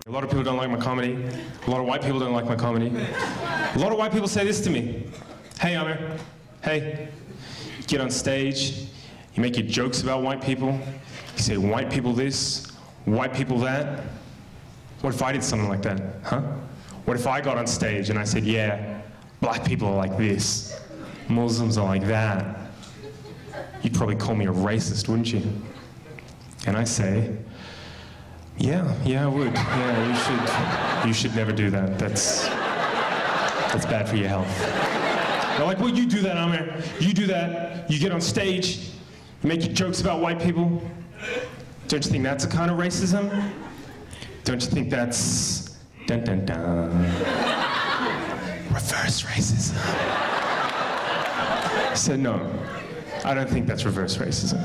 A lot of people don't like my comedy. A lot of white people don't like my comedy. A lot of white people say this to me. Hey, Amir. Hey. You get on stage, you make your jokes about white people. You say white people this, white people that. What if I did something like that, huh? What if I got on stage and I said, yeah, black people are like this, Muslims are like that. You'd probably call me a racist, wouldn't you? And I say, yeah, I would. Yeah, you should never do that. That's bad for your health. They're like, well, you do that, Amir. You do that. You get on stage, you make your jokes about white people. Don't you think that's a kind of racism? Don't you think that's dun dun dun reverse racism? I said, no, I don't think that's reverse racism.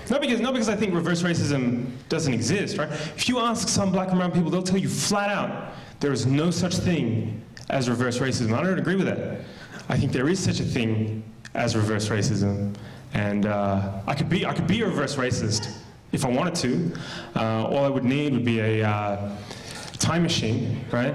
Not because I think reverse racism doesn't exist, right? If you ask some black and brown people, they'll tell you flat out, there is no such thing as reverse racism. I don't agree with that. I think there is such a thing as reverse racism, and I could be a reverse racist if I wanted to. All I would need would be a time machine, right?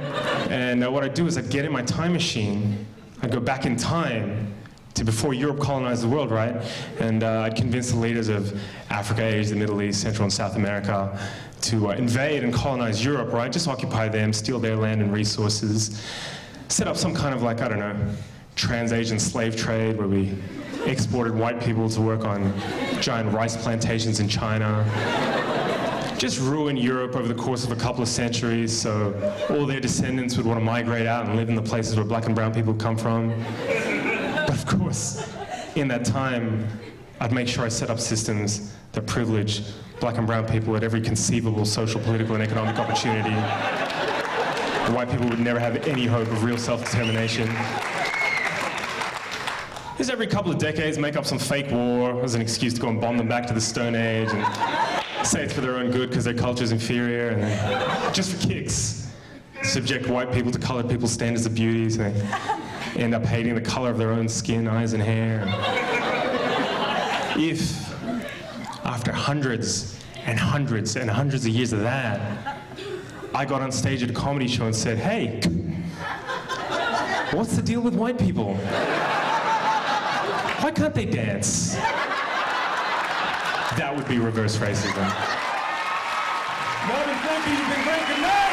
And what I'd do is I'd get in my time machine, I'd go back in time to before Europe colonized the world, right? And I'd convince the leaders of Africa, Asia, the Middle East, Central and South America to invade and colonize Europe, right? Just occupy them, steal their land and resources, set up some kind of like, I don't know, trans-Asian slave trade where we exported white people to work on giant rice plantations in China. Just ruin Europe over the course of a couple of centuries so all their descendants would want to migrate out and live in the places where black and brown people come from. But of course, in that time, I'd make sure I set up systems that privilege black and brown people at every conceivable social, political, and economic opportunity. The white people would never have any hope of real self-determination. Just every couple of decades, make up some fake war as an excuse to go and bomb them back to the Stone Age and say it's for their own good because their culture's inferior, and then, just for kicks, subject white people to colored people's standards of beauty, so they end up hating the color of their own skin, eyes, and hair. If, after hundreds and hundreds and hundreds of years of that, I got on stage at a comedy show and said, hey, what's the deal with white people? Why can't they dance? That would be reverse racism. Marvin, thank you. You've been great. Good night.